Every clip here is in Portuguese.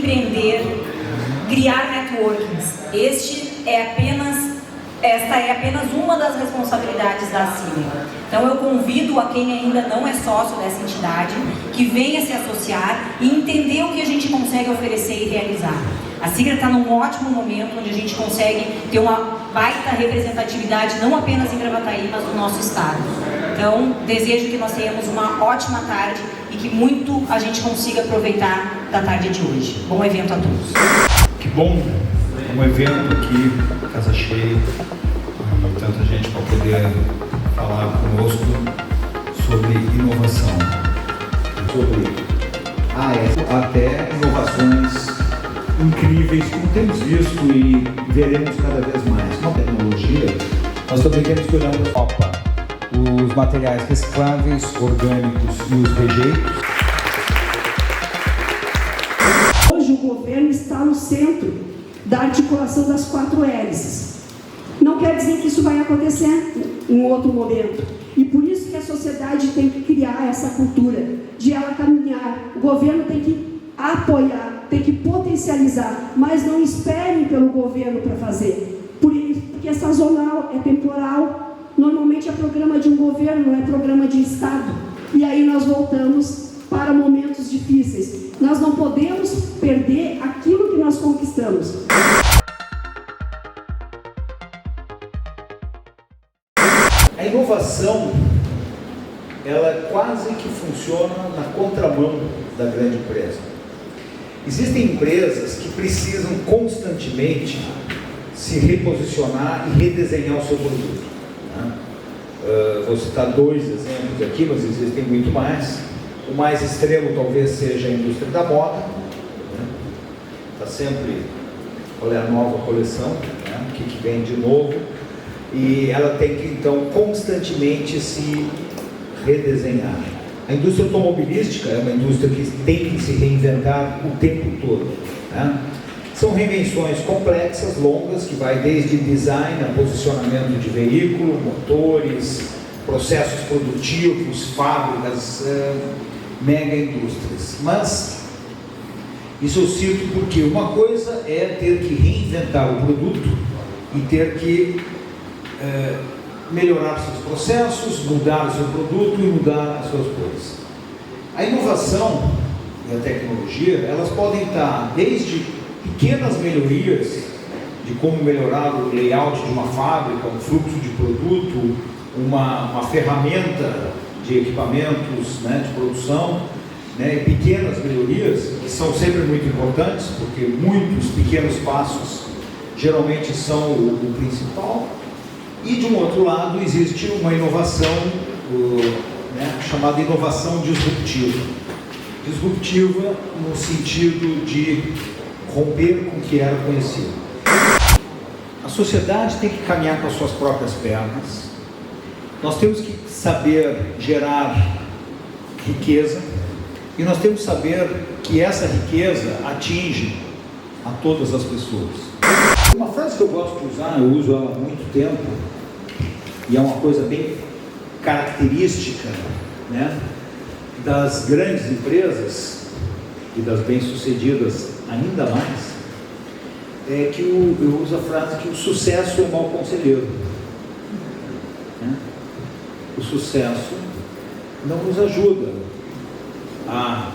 empreender, criar networkings. Esta é apenas uma das responsabilidades da Sigla. Então eu convido a quem ainda não é sócio dessa entidade que venha se associar e entender o que a gente consegue oferecer e realizar. A Sigla está num ótimo momento onde a gente consegue ter uma baita representatividade não apenas em Gravataí, mas no nosso estado. Então desejo que nós tenhamos uma ótima tarde e que muito a gente consiga aproveitar da tarde de hoje. Bom evento a todos. Que bom, um evento aqui, casa cheia, tanta gente para poder falar conosco sobre inovação, sobre até inovações incríveis, como temos visto e veremos cada vez mais. Com a tecnologia, nós também temos que olhar para a Copa, os materiais recicláveis, orgânicos e os rejeitos. Hoje o governo está no centro da articulação das 4 hélices. Não quer dizer que isso vai acontecer em outro momento. E por isso que a sociedade tem que criar essa cultura de ela caminhar. O governo tem que apoiar, tem que potencializar, mas não esperem pelo governo para fazer. Porque é sazonal, é temporal. Normalmente é programa de um governo, não é programa de Estado. E aí nós voltamos para momentos difíceis. Nós não podemos perder aquilo que nós conquistamos. A inovação, ela quase que funciona na contramão da grande empresa. Existem empresas que precisam constantemente se reposicionar e redesenhar o seu produto. Vou citar 2 exemplos aqui, mas existem muito mais. O mais extremo talvez seja a indústria da moda. Está sempre, qual é a nova coleção, o que vem de novo. E ela tem que, então, constantemente se redesenhar. A indústria automobilística é uma indústria que tem que se reinventar o tempo todo. São reinvenções complexas, longas, que vai desde design a posicionamento de veículo, motores, processos produtivos, fábricas, mega indústrias. Mas isso eu cito porque uma coisa é ter que reinventar o produto e ter que melhorar seus processos, mudar o seu produto e mudar as suas coisas. A inovação e a tecnologia, elas podem estar desde pequenas melhorias de como melhorar o layout de uma fábrica, um fluxo de produto, uma ferramenta de equipamentos, de produção, e pequenas melhorias que são sempre muito importantes, porque muitos pequenos passos geralmente são o principal. E de um outro lado existe uma inovação chamada inovação disruptiva. Disruptiva no sentido de romper com o que era conhecido. A sociedade tem que caminhar com as suas próprias pernas. Nós temos que saber gerar riqueza e nós temos que saber que essa riqueza atinge a todas as pessoas. Uma frase que eu gosto de usar, eu uso ela há muito tempo, e é uma coisa bem característica, das grandes empresas e das bem-sucedidas ainda mais, é que eu uso a frase que o sucesso é um mau conselheiro. O sucesso não nos ajuda a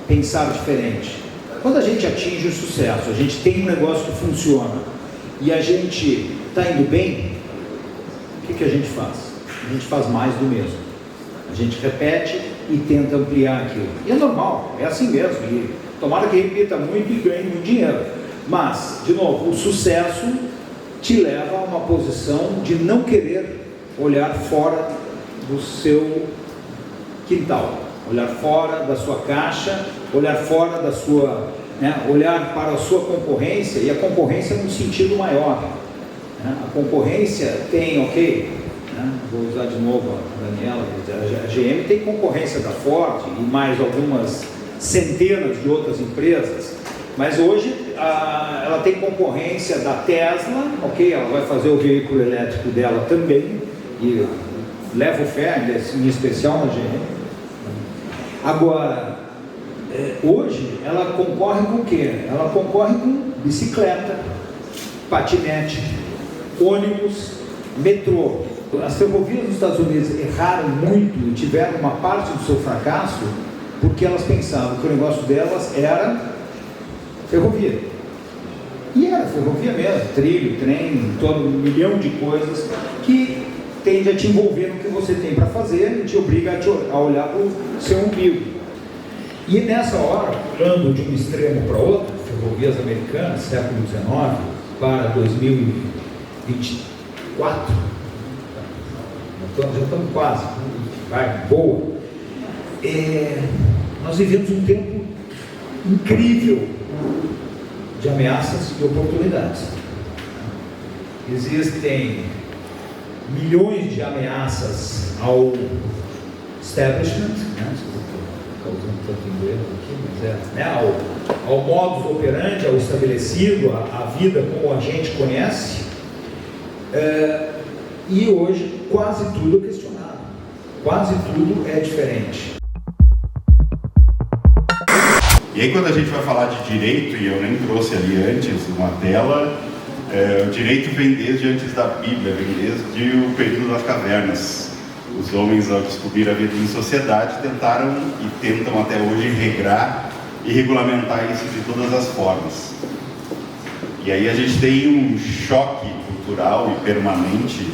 pensar diferente. Quando a gente atinge o sucesso, a gente tem um negócio que funciona e a gente está indo bem, o que a gente faz? A gente faz mais do mesmo. A gente repete e tenta ampliar aquilo. E é normal, é assim mesmo. E tomara que repita muito e ganhe muito dinheiro. Mas, de novo, o sucesso te leva a uma posição de não querer olhar fora do seu quintal, olhar fora da sua caixa, olhar fora da sua, olhar para a sua concorrência, e a concorrência num sentido maior. A concorrência tem, vou usar de novo a Daniela, a GM tem concorrência da Ford e mais algumas centenas de outras empresas, mas hoje ela tem concorrência da Tesla, ela vai fazer o veículo elétrico dela também, e levo fé, em especial na GM. Agora, Hoje, ela concorre com o quê? Ela concorre com bicicleta, patinete, ônibus, metrô. As ferrovias dos Estados Unidos erraram muito e tiveram uma parte do seu fracasso porque elas pensavam que o negócio delas era ferrovia. E era ferrovia mesmo, trilho, trem, todo um milhão de coisas que tende a te envolver no que você tem para fazer e te obriga a olhar para o seu umbigo. E nessa hora, pulando de um extremo para outro, ferrovias americanas, século XIX para 2024, já estamos quase, vai, boa. Nós vivemos um tempo incrível de ameaças e oportunidades. Existem milhões de ameaças ao establishment, né? Estou usando tanto inglês aqui, mas ao modus operandi, ao estabelecido, a vida como a gente conhece, e hoje quase tudo é questionado, quase tudo é diferente. E aí quando a gente vai falar de direito, e eu nem trouxe ali antes uma tela, o direito vem desde antes da Bíblia, vem desde o período das cavernas. Os homens, ao descobrir a vida em sociedade, tentaram e tentam até hoje regrar e regulamentar isso de todas as formas. E aí a gente tem um choque cultural e permanente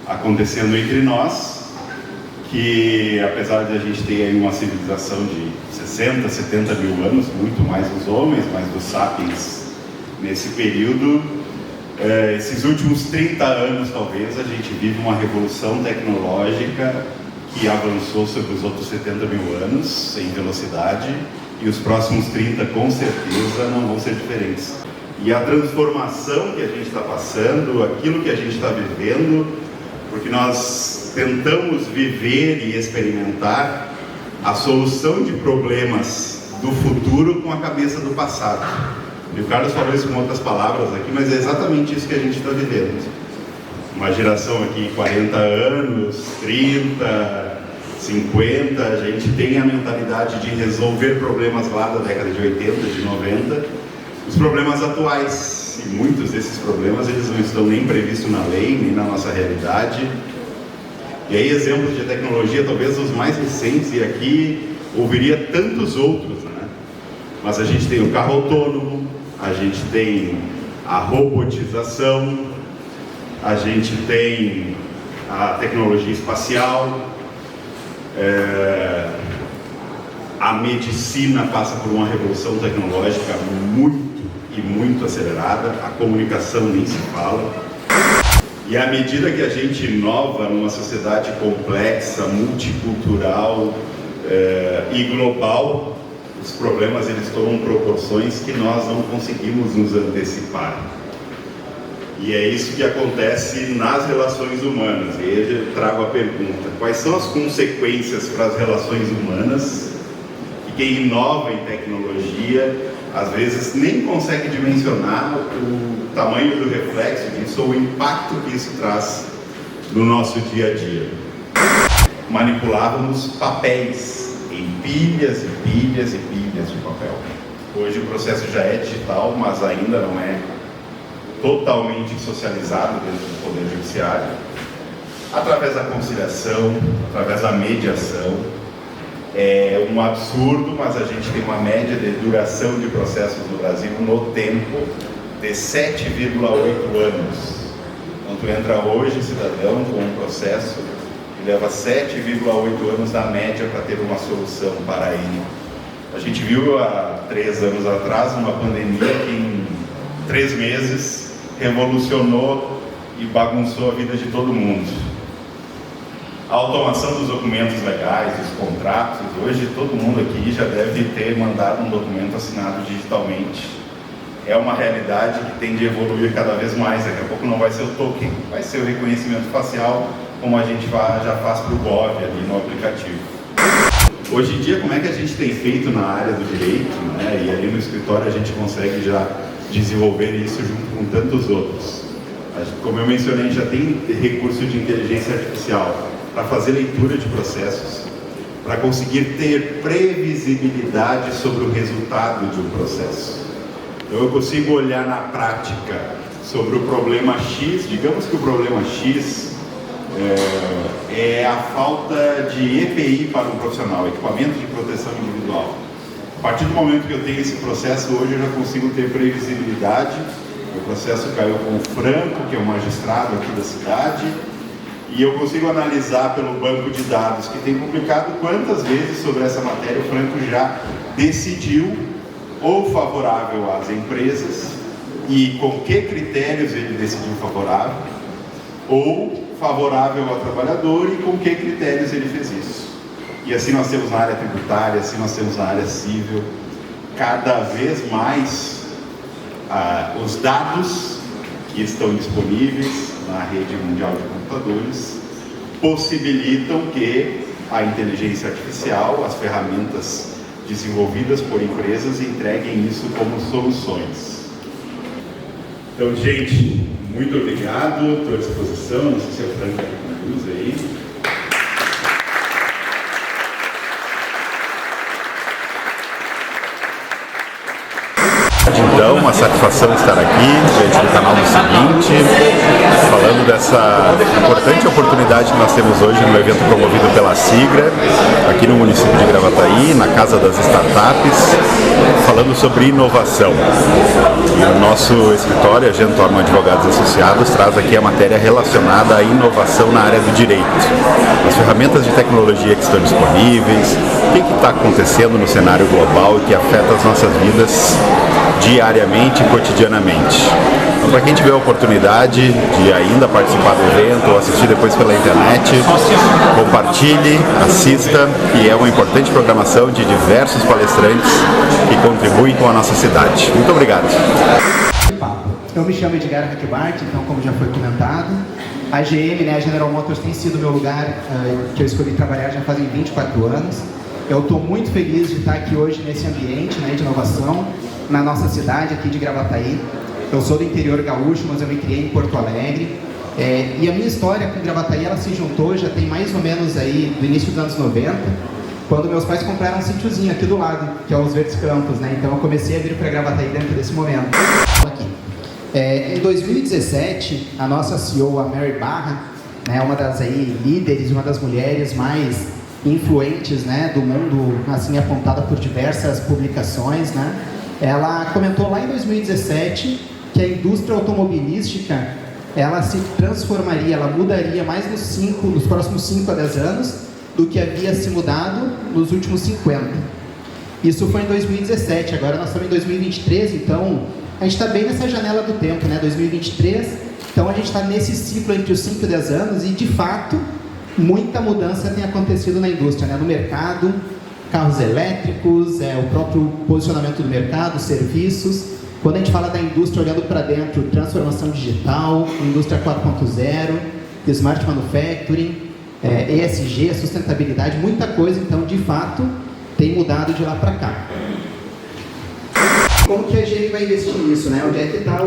acontecendo entre nós, que apesar de a gente ter aí uma civilização de 60, 70 mil anos, muito mais os homens, mais dos sapiens nesse período, esses últimos 30 anos talvez a gente vive uma revolução tecnológica que avançou sobre os outros 70 mil anos em velocidade, e os próximos 30 com certeza não vão ser diferentes. E a transformação que a gente está passando, aquilo que a gente está vivendo, porque nós tentamos viver e experimentar a solução de problemas do futuro com a cabeça do passado. E o Carlos falou isso com outras palavras aqui, mas é exatamente isso que a gente está vivendo. Uma geração aqui, 40 anos, 30, 50, a gente tem a mentalidade de resolver problemas lá da década de 80, de 90, os problemas atuais. E muitos desses problemas, eles não estão nem previstos na lei, nem na nossa realidade. E aí exemplos de tecnologia, talvez os mais recentes, e aqui ouviria tantos outros, né? Mas a gente tem o carro autônomo, a gente tem a robotização, a gente tem a tecnologia espacial, a medicina passa por uma revolução tecnológica muito acelerada, a comunicação nem se fala. E à medida que a gente inova numa sociedade complexa, multicultural e global, os problemas eles tomam proporções que nós não conseguimos nos antecipar. E é isso que acontece nas relações humanas. E aí eu trago a pergunta: quais são as consequências para as relações humanas? E quem inova em tecnologia, às vezes nem consegue dimensionar o tamanho do reflexo disso ou o impacto que isso traz no nosso dia a dia. Manipulávamos papéis em pilhas e pilhas e pilhas de papel. Hoje o processo já é digital, mas ainda não é totalmente socializado dentro do Poder Judiciário. Através da conciliação, através da mediação. É um absurdo, mas a gente tem uma média de duração de processos no Brasil no tempo de 7,8 anos. Então tu entra hoje, cidadão, com um processo que leva 7,8 anos na média para ter uma solução para ele. A gente viu há 3 anos atrás uma pandemia que em 3 meses revolucionou e bagunçou a vida de todo mundo. A automação dos documentos legais, dos contratos, hoje todo mundo aqui já deve ter mandado um documento assinado digitalmente. É uma realidade que tende a evoluir cada vez mais. Daqui a pouco não vai ser o token, vai ser o reconhecimento facial, como a gente já faz para o GOV ali no aplicativo. Hoje em dia, como é que a gente tem feito na área do direito, né? E ali no escritório a gente consegue já desenvolver isso junto com tantos outros. Como eu mencionei, já tem recurso de inteligência artificial para fazer leitura de processos, para conseguir ter previsibilidade sobre o resultado de um processo. Então eu consigo olhar na prática sobre o problema X, digamos que o problema X é a falta de EPI para um profissional, equipamento de proteção individual. A partir do momento que eu tenho esse processo, hoje eu já consigo ter previsibilidade. O processo caiu com o Franco, que é um magistrado aqui da cidade, e eu consigo analisar pelo banco de dados que tem publicado quantas vezes sobre essa matéria o Franco já decidiu ou favorável às empresas e com que critérios ele decidiu favorável, ou favorável ao trabalhador e com que critérios ele fez isso. E assim nós temos na área tributária, assim nós temos na área civil, cada vez mais os dados que estão disponíveis na rede mundial de computadores possibilitam que a inteligência artificial, as ferramentas desenvolvidas por empresas entreguem isso como soluções. Então, gente, muito obrigado, estou à disposição, não sei se é o Franco que conduz aí. Então, uma satisfação estar aqui, gente do canal do Seguinte, falando dessa importante oportunidade que nós temos hoje no evento promovido pela Sigra, aqui no município de Gravataí, na Casa das Startups, falando sobre inovação. E o nosso escritório, a Gentormo Advogados Associados, traz aqui a matéria relacionada à inovação na área do direito. As ferramentas de tecnologia que estão disponíveis, o que está acontecendo no cenário global e que afeta as nossas vidas diariamente e cotidianamente. Então, para quem tiver a oportunidade de ainda participar do evento ou assistir depois pela internet, compartilhe, assista, que é uma importante programação de diversos palestrantes que contribuem com a nossa cidade. Muito obrigado. Eu me chamo Edgar Hackbart, então, como já foi comentado, a GM, a General Motors, tem sido o meu lugar que eu escolhi trabalhar já fazem 24 anos. Eu estou muito feliz de estar aqui hoje nesse ambiente de inovação, na nossa cidade aqui de Gravataí. Eu sou do interior gaúcho, mas eu me criei em Porto Alegre. E a minha história com Gravataí, ela se juntou, já tem mais ou menos aí do início dos anos 90, quando meus pais compraram um sítiozinho aqui do lado, que é os Verdes Campos, Então eu comecei a vir para Gravataí dentro desse momento. Aqui. Em 2017, a nossa CEO, a Mary Barra, uma das líderes, uma das mulheres mais influentes do mundo, assim apontada por diversas publicações, ela comentou lá em 2017 que a indústria automobilística ela se transformaria, ela mudaria mais nos próximos 5 a 10 anos do que havia se mudado nos últimos 50. Isso foi em 2017, agora nós estamos em 2023, então a gente está bem nessa janela do tempo, 2023, então a gente está nesse ciclo entre os 5 e 10 anos e de fato muita mudança tem acontecido na indústria, no mercado, carros elétricos, o próprio posicionamento do mercado, serviços. Quando a gente fala da indústria olhando para dentro, transformação digital, indústria 4.0, smart manufacturing, ESG, sustentabilidade, muita coisa, então, de fato, tem mudado de lá para cá. Como que a GM vai investir nisso, Onde é que está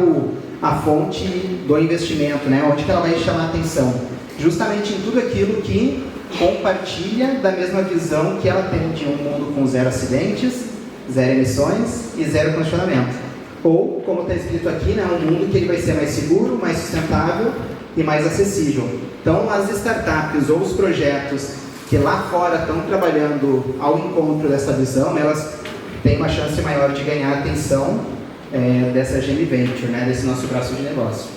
a fonte do investimento, Onde que ela vai chamar a atenção? Justamente em tudo aquilo que compartilha da mesma visão que ela tem de um mundo com 0 acidentes, 0 emissões e 0 congestionamento. Ou, como está escrito aqui, um mundo que ele vai ser mais seguro, mais sustentável e mais acessível. Então, as startups ou os projetos que lá fora estão trabalhando ao encontro dessa visão, elas têm uma chance maior de ganhar a atenção dessa GM Venture, desse nosso braço de negócio.